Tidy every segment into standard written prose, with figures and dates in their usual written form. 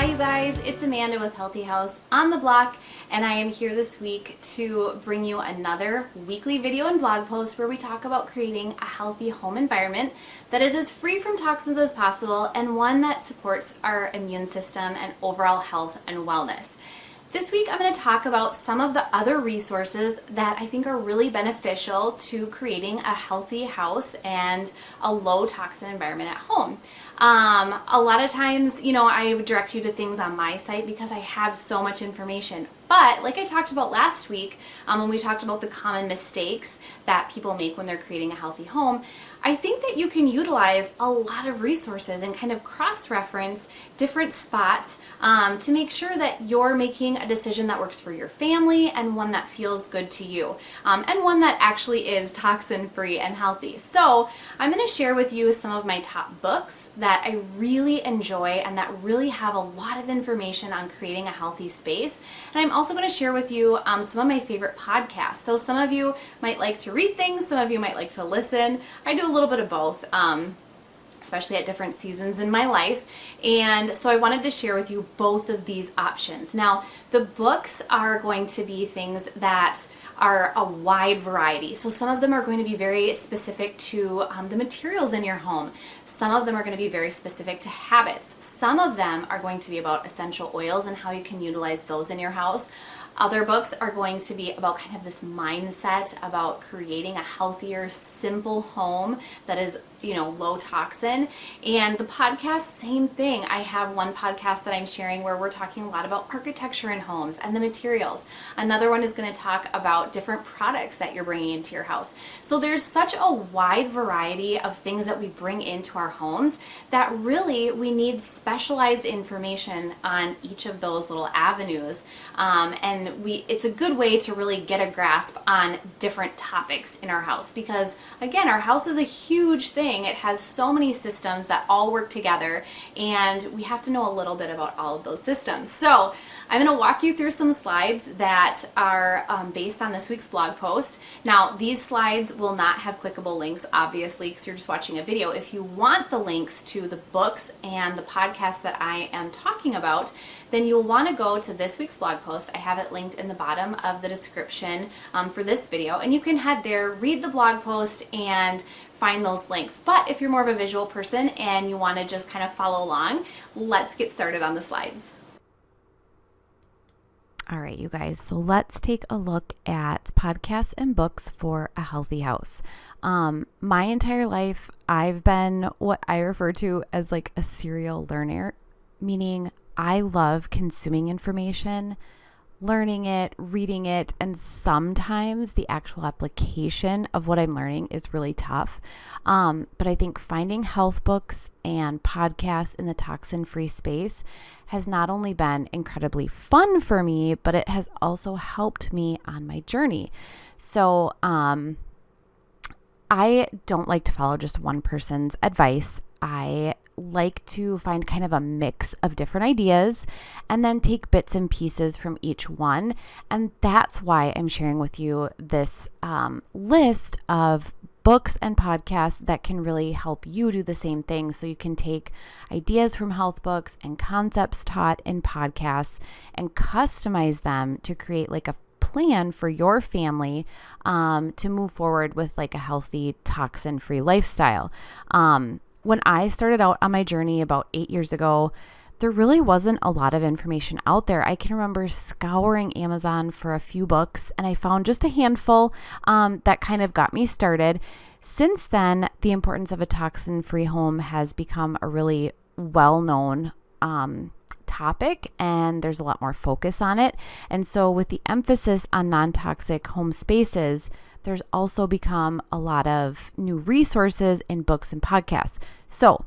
Hi you guys, it's Amanda with Healthy House on the Block, and I am here this week to bring you another weekly video and blog post where we talk about creating a healthy home environment that is as free from toxins as possible and one that supports our immune system and overall health and wellness. This week I'm going to talk about some of the other resources that I think are really beneficial to creating a healthy house and a low toxin environment at home. A lot of times, I would direct you to things on my site because I have so much information. But like I talked about last week, when we talked about the common mistakes that people make when they're creating a healthy home, I think that you can utilize a lot of resources and kind of cross-reference different spots to make sure that you're making a decision that works for your family and one that feels good to you, and one that actually is toxin-free and healthy. So I'm going to share with you some of my top books that I really enjoy and that really have a lot of information on creating a healthy space. And I'm also going to share with you some of my favorite podcasts. So some of you might like to read things, some of you might like to listen. I do a little bit of both, especially at different seasons in my life. And so I wanted to share with you both of these options. Now, the books are going to be things that are a wide variety. So some of them are going to be very specific to the materials in your home. Some of them are going to be very specific to habits. Some of them are going to be about essential oils and how you can utilize those in your house. Other books are going to be about kind of this mindset about creating a healthier, simple home that is, low toxin. And the podcast, same thing. I have one podcast that I'm sharing where we're talking a lot about architecture in homes and the materials. Another one is going to talk about different products that you're bringing into your house. So there's such a wide variety of things that we bring into our homes that really we need specialized information on each of those little avenues. It's a good way to really get a grasp on different topics in our house because, again, our house is a huge thing. It has so many systems that all work together, and we have to know a little bit about all of those systems. So I'm going to walk you through some slides that are based on this week's blog post. Now, these slides will not have clickable links, obviously, because you're just watching a video. If you want the links to the books and the podcasts that I am talking about, then you'll want to go to this week's blog post. I have it linked in the bottom of the description for this video, and you can head there, read the blog post, and find those links. But if you're more of a visual person and you want to just kind of follow along, let's get started on the slides. All right, you guys, so let's take a look at podcasts and books for a healthy house. My entire life, I've been what I refer to as like a serial learner, meaning I love consuming information, learning it, reading it, and sometimes the actual application of what I'm learning is really tough. But I think finding health books and podcasts in the toxin-free space has not only been incredibly fun for me, but it has also helped me on my journey. So I don't like to follow just one person's advice. I like to find kind of a mix of different ideas and then take bits and pieces from each one. And that's why I'm sharing with you this list of books and podcasts that can really help you do the same thing. So you can take ideas from health books and concepts taught in podcasts and customize them to create like a plan for your family to move forward with like a healthy, toxin-free lifestyle. When I started out on my journey about 8 years ago, there really wasn't a lot of information out there. I can remember scouring Amazon for a few books, and I found just a handful that kind of got me started. Since then, the importance of a toxin-free home has become a really well-known topic, and there's a lot more focus on it. And so with the emphasis on non-toxic home spaces, there's also become a lot of new resources in books and podcasts. So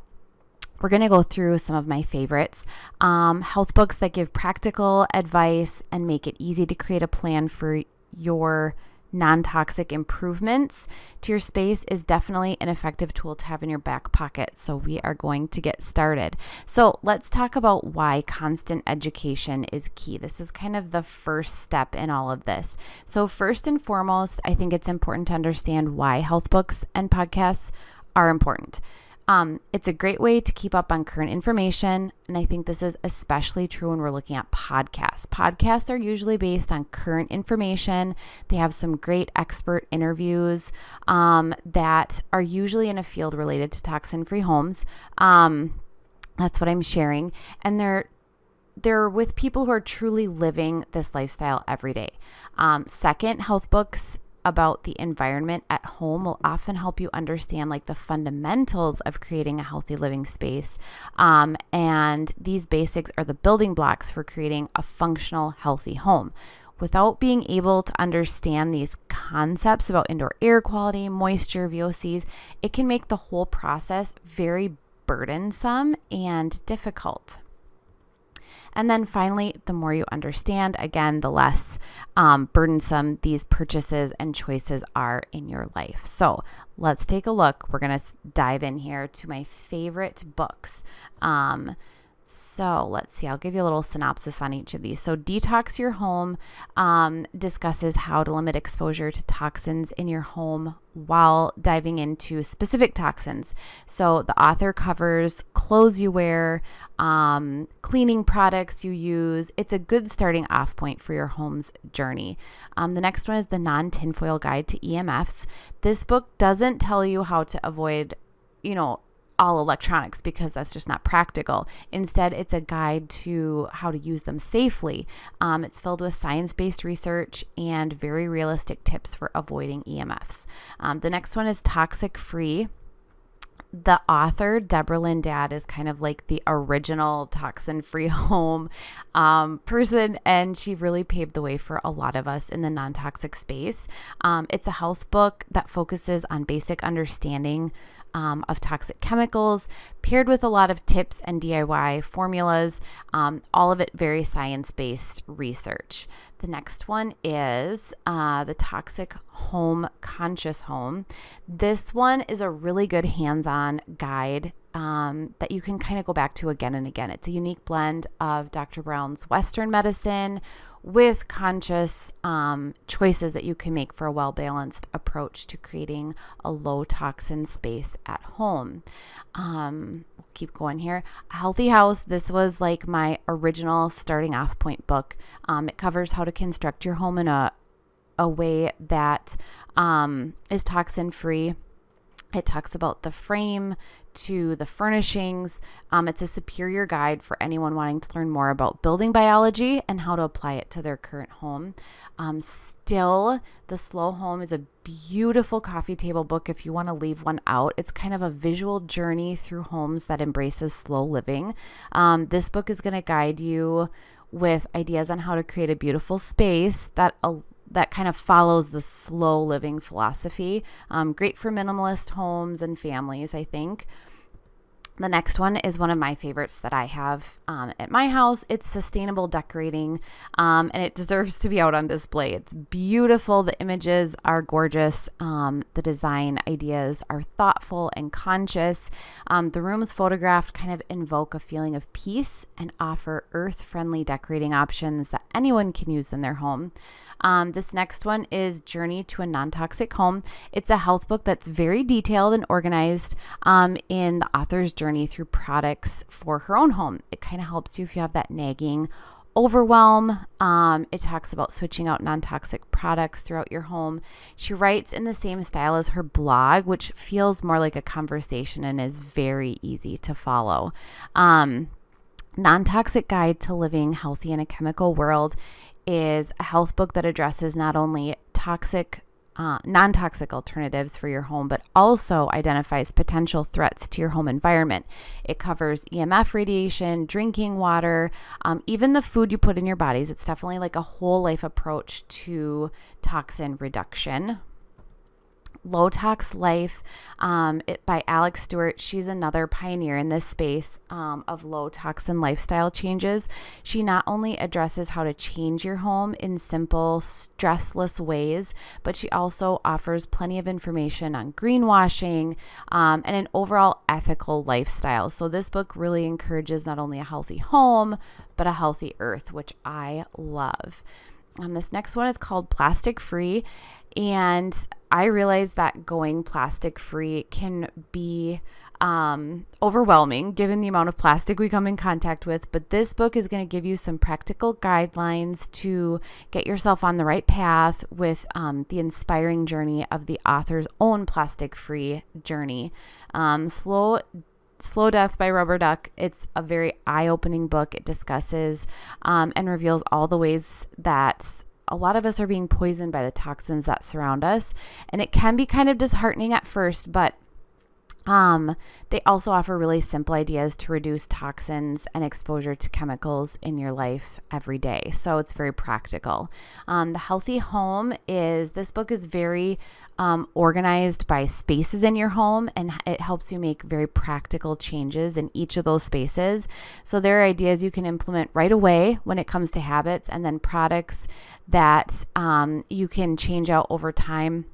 we're going to go through some of my favorites. Health books that give practical advice and make it easy to create a plan for your non-toxic improvements to your space is definitely an effective tool to have in your back pocket. So we are going to get started. So let's talk about why constant education is key. This is kind of the first step in all of this. So first and foremost, I think it's important to understand why health books and podcasts are important. It's a great way to keep up on current information. And I think this is especially true when we're looking at podcasts. Podcasts are usually based on current information. They have some great expert interviews that are usually in a field related to toxin-free homes. That's what I'm sharing. And they're with people who are truly living this lifestyle every day. Second, health books about the environment at home will often help you understand like the fundamentals of creating a healthy living space. And these basics are the building blocks for creating a functional, healthy home. Without being able to understand these concepts about indoor air quality, moisture, VOCs, it can make the whole process very burdensome and difficult. And then finally, the more you understand, again, the less burdensome these purchases and choices are in your life. So let's take a look. We're going to dive in here to my favorite books. So let's see, I'll give you a little synopsis on each of these. So Detox Your Home discusses how to limit exposure to toxins in your home while diving into specific toxins. So the author covers clothes you wear, cleaning products you use. It's a good starting off point for your home's journey. The next one is the Non-Tinfoil Guide to EMFs. This book doesn't tell you how to avoid, all electronics, because that's just not practical. Instead, it's a guide to how to use them safely. It's filled with science-based research and very realistic tips for avoiding EMFs. The next one is Toxic Free. The author, Deborah Lynn Dad, is kind of like the original toxin-free home person, and she really paved the way for a lot of us in the non-toxic space. It's a health book that focuses on basic understanding of toxic chemicals, paired with a lot of tips and DIY formulas, all of it very science-based research. The next one is the Toxic Home, Conscious Home. This one is a really good hands-on guide that you can kind of go back to again and again. It's a unique blend of Dr. Brown's Western medicine with conscious choices that you can make for a well-balanced approach to creating a low-toxin space at home. We'll keep going here. A Healthy House. This was like my original starting off point book. It covers how to construct your home in a way that is toxin-free. It talks about the frame to the furnishings. It's a superior guide for anyone wanting to learn more about building biology and how to apply it to their current home. Still, The Slow Home is a beautiful coffee table book if you want to leave one out. It's kind of a visual journey through homes that embraces slow living. This book is going to guide you with ideas on how to create a beautiful space that kind of follows the slow living philosophy. Great for minimalist homes and families, I think. The next one is one of my favorites that I have at my house. It's Sustainable Decorating, and it deserves to be out on display. It's beautiful. The images are gorgeous. The design ideas are thoughtful and conscious. The rooms photographed kind of invoke a feeling of peace and offer earth-friendly decorating options that anyone can use in their home. This next one is Journey to a Non-Toxic Home. It's a health book that's very detailed and organized in the author's journey through products for her own home. It kind of helps you if you have that nagging overwhelm. It talks about switching out non-toxic products throughout your home. She writes in the same style as her blog, which feels more like a conversation and is very easy to follow. Non-Toxic Guide to Living Healthy in a Chemical World is a health book that addresses not only non-toxic alternatives for your home, but also identifies potential threats to your home environment. It covers EMF radiation, drinking water, even the food you put in your bodies. It's definitely like a whole life approach to toxin reduction. Low Tox Life by Alex Stewart. She's another pioneer in this space of low toxin lifestyle changes. She not only addresses how to change your home in simple, stressless ways, but she also offers plenty of information on greenwashing and an overall ethical lifestyle. So this book really encourages not only a healthy home, but a healthy earth, which I love. This next one is called Plastic Free. And I realize that going plastic free can be overwhelming given the amount of plastic we come in contact with. But this book is going to give you some practical guidelines to get yourself on the right path with the inspiring journey of the author's own plastic free journey. Slow Death by Rubber Duck. It's a very eye-opening book. It discusses and reveals all the ways that a lot of us are being poisoned by the toxins that surround us. And it can be kind of disheartening at first, but they also offer really simple ideas to reduce toxins and exposure to chemicals in your life every day. So it's very practical. The Healthy Home this book is very organized by spaces in your home, and it helps you make very practical changes in each of those spaces. So there are ideas you can implement right away when it comes to habits, and then products that you can change out over time.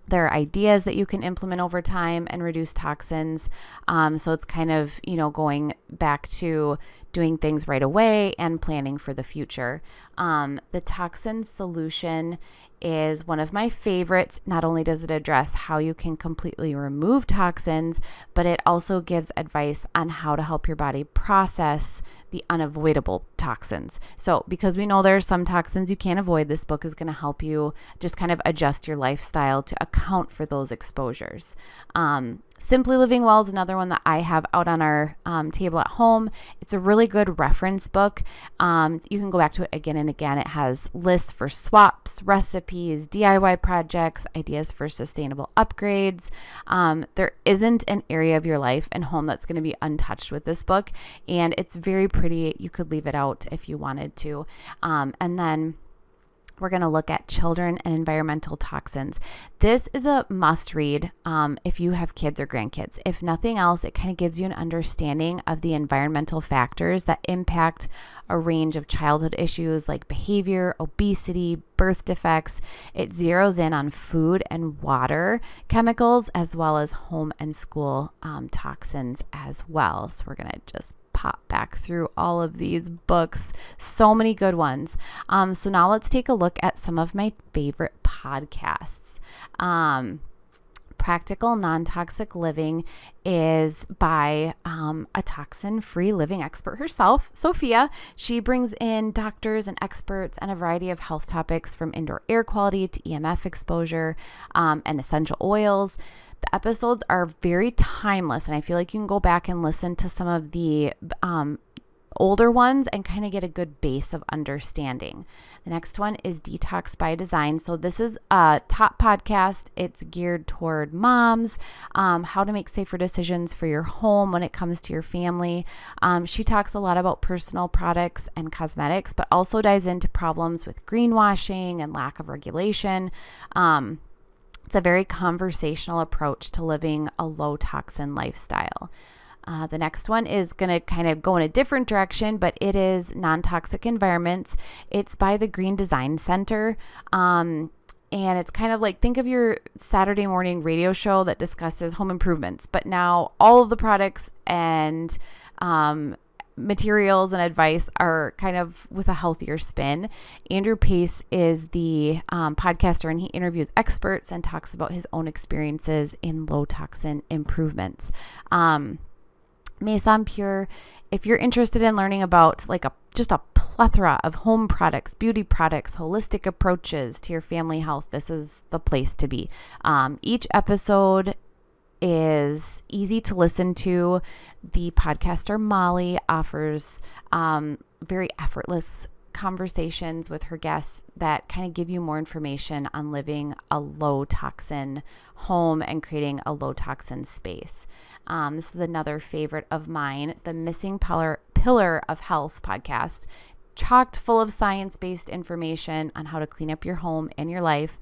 There are ideas that you can implement over time and reduce toxins. So it's kind of, going back to doing things right away and planning for the future. The Toxin Solution is one of my favorites. Not only does it address how you can completely remove toxins, but it also gives advice on how to help your body process the unavoidable toxins. So because we know there are some toxins you can't avoid, this book is going to help you just kind of adjust your lifestyle to account for those exposures. Simply Living Well is another one that I have out on our table at home. It's a really good reference book. You can go back to it again and again. It has lists for swaps, recipes, DIY projects, ideas for sustainable upgrades. There isn't an area of your life and home that's going to be untouched with this book, and it's very pretty. You could leave it out if you wanted to. And then we're going to look at children and environmental toxins. This is a must read if you have kids or grandkids. If nothing else, it kind of gives you an understanding of the environmental factors that impact a range of childhood issues like behavior, obesity, birth defects. It zeroes in on food and water chemicals, as well as home and school toxins as well. So we're going to just pop back through all of these books. So many good ones. So now let's take a look at some of my favorite podcasts. Practical Non-Toxic Living is by a toxin-free living expert herself, Sophia. She brings in doctors and experts and a variety of health topics from indoor air quality to EMF exposure and essential oils. The episodes are very timeless, and I feel like you can go back and listen to some of the older ones and kind of get a good base of understanding. The next one is Detox by Design. So this is a top podcast. It's geared toward moms, how to make safer decisions for your home when it comes to your family. She talks a lot about personal products and cosmetics, but also dives into problems with greenwashing and lack of regulation. It's a very conversational approach to living a low toxin lifestyle. The next one is going to kind of go in a different direction, but it is Non-Toxic Environments. It's by the Green Design Center. And it's kind of like, think of your Saturday morning radio show that discusses home improvements, but now all of the products and materials and advice are kind of with a healthier spin. Andrew Pace is the podcaster, and he interviews experts and talks about his own experiences in low toxin improvements. Maison Pure, if you're interested in learning about like just a plethora of home products, beauty products, holistic approaches to your family health, this is the place to be. Each episode is easy to listen to. The podcaster Molly offers very effortless conversations with her guests that kind of give you more information on living a low toxin home and creating a low toxin space. This is another favorite of mine, the Missing Pillar of Health podcast, chocked full of science-based information on how to clean up your home and your life.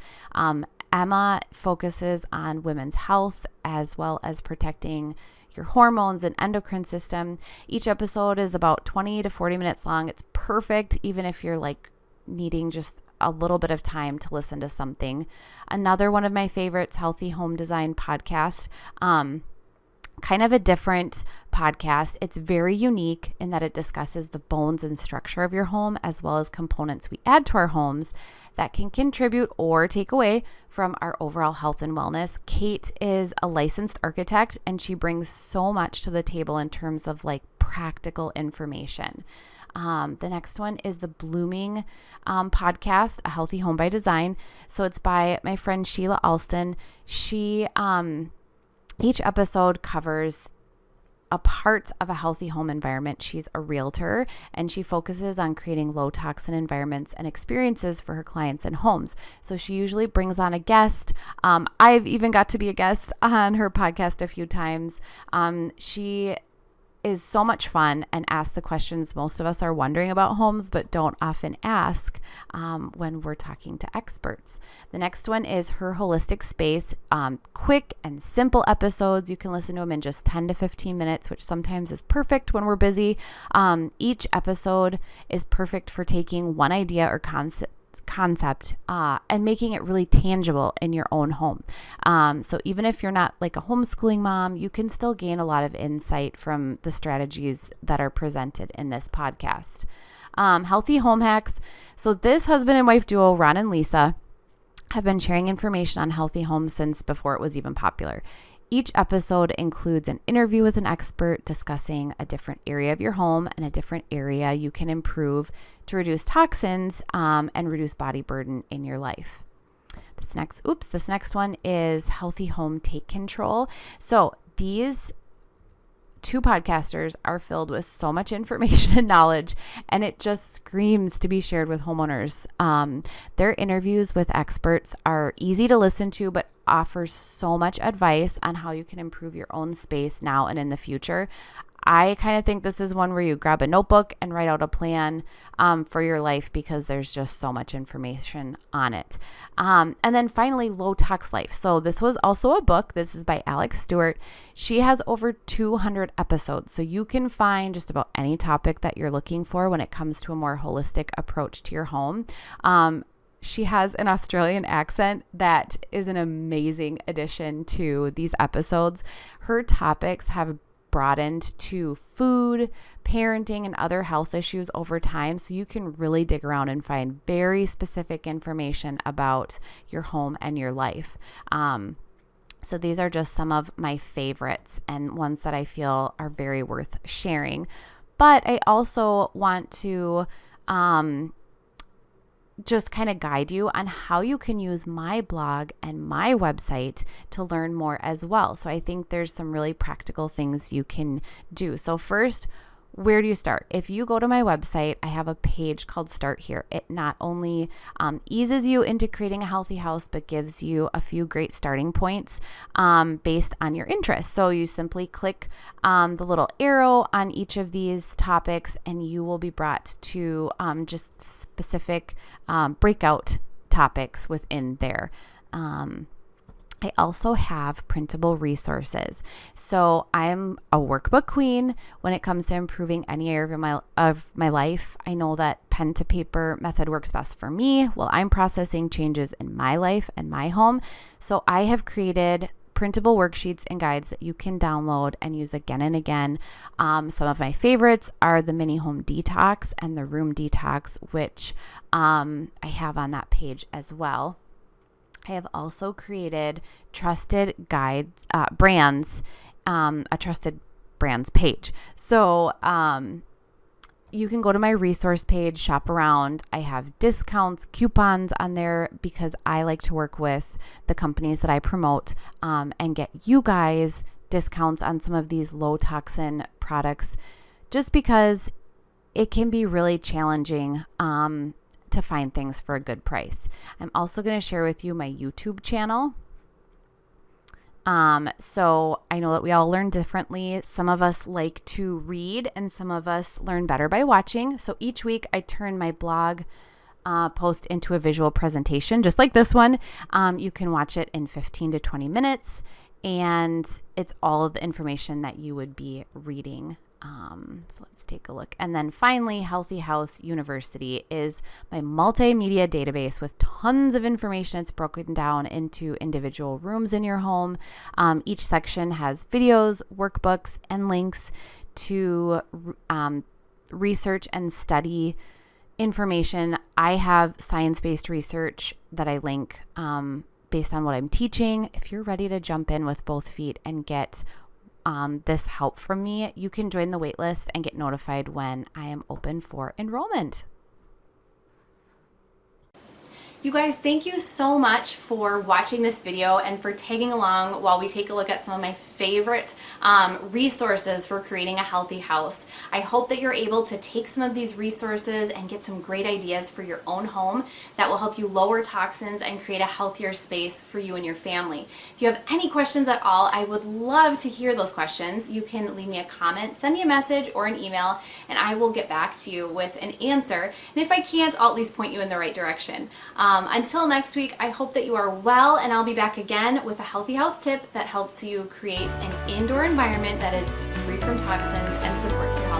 Emma focuses on women's health as well as protecting your hormones and endocrine system. Each episode is about 20 to 40 minutes long. It's perfect even if you're like needing just a little bit of time to listen to something. Another one of my favorites, Healthy Home Design podcast. kind of a different podcast. It's very unique in that it discusses the bones and structure of your home, as well as components we add to our homes that can contribute or take away from our overall health and wellness. Kate is a licensed architect, and she brings so much to the table in terms of like practical information. The next one is the Blooming podcast, A Healthy Home by Design. So it's by my friend Sheila Alston. She each episode covers a part of a healthy home environment. She's a realtor, and she focuses on creating low toxin environments and experiences for her clients and homes. So she usually brings on a guest. I've even got to be a guest on her podcast a few times. She is so much fun and asks the questions most of us are wondering about homes but don't often ask when we're talking to experts. The next one is Her Holistic Space. Quick and simple episodes. You can listen to them in just 10 to 15 minutes, which sometimes is perfect when we're busy. Each episode is perfect for taking one idea or concept and making it really tangible in your own home. So even if you're not like a homeschooling mom, you can still gain a lot of insight from the strategies that are presented in this podcast. Healthy home hacks. So this husband and wife duo, Ron and Lisa, have been sharing information on healthy homes since before it was even popular. Each episode includes an interview with an expert discussing a different area of your home and a different area you can improve to reduce toxins and reduce body burden in your life. This next one is Healthy Home Take Control. So these two podcasters are filled with so much information and knowledge, and it just screams to be shared with homeowners. Their interviews with experts are easy to listen to, but offers so much advice on how you can improve your own space now and in the future. I kind of think this is one where you grab a notebook and write out a plan for your life, because there's just so much information on it. And then finally, Low Tox Life. So this was also a book. This is by Alex Stewart. She has over 200 episodes. So you can find just about any topic that you're looking for when it comes to a more holistic approach to your home. She has an Australian accent that is an amazing addition to these episodes. Her topics have broadened to food, parenting, and other health issues over time. So you can really dig around and find very specific information about your home and your life. So these are just some of my favorites and ones that I feel are very worth sharing. But I also want to just kind of guide you on how you can use my blog and my website to learn more as well. So I think there's some really practical things you can do. So first, where do you start? If you go to my website, I have a page called Start Here. It not only eases you into creating a healthy house, but gives you a few great starting points based on your interests. So you simply click the little arrow on each of these topics, and you will be brought to just specific breakout topics within there. I also have printable resources. So I'm a workbook queen when it comes to improving any area of my life. I know that pen to paper method works best for me while I'm processing changes in my life and my home. So I have created printable worksheets and guides that you can download and use again and again. Some of my favorites are the mini home detox and the room detox, which I have on that page as well. I have also created trusted guides, brands, a trusted brands page. So you can go to my resource page, shop around. I have discounts, coupons on there because I like to work with the companies that I promote and get you guys discounts on some of these low toxin products, just because it can be really challenging to find things for a good price. I'm also going to share with you my YouTube channel. So I know that we all learn differently. Some of us like to read and some of us learn better by watching. So each week I turn my blog post into a visual presentation, just like this one. You can watch it in 15 to 20 minutes, and it's all of the information that you would be reading So let's take a look. And then finally, Healthy House University is my multimedia database with tons of information. It's broken down into individual rooms in your home. Each section has videos, workbooks, and links to research and study information. I have science-based research that I link based on what I'm teaching. If you're ready to jump in with both feet and get this help from me, you can join the waitlist and get notified when I am open for enrollment. You guys, thank you so much for watching this video and for tagging along while we take a look at some of my favorite resources for creating a healthy house. I hope that you're able to take some of these resources and get some great ideas for your own home that will help you lower toxins and create a healthier space for you and your family. If you have any questions at all, I would love to hear those questions. You can leave me a comment, send me a message or an email, and I will get back to you with an answer. And if I can't, I'll at least point you in the right direction. Until next week, I hope that you are well, and I'll be back again with a healthy house tip that helps you create an indoor environment that is free from toxins and supports your health.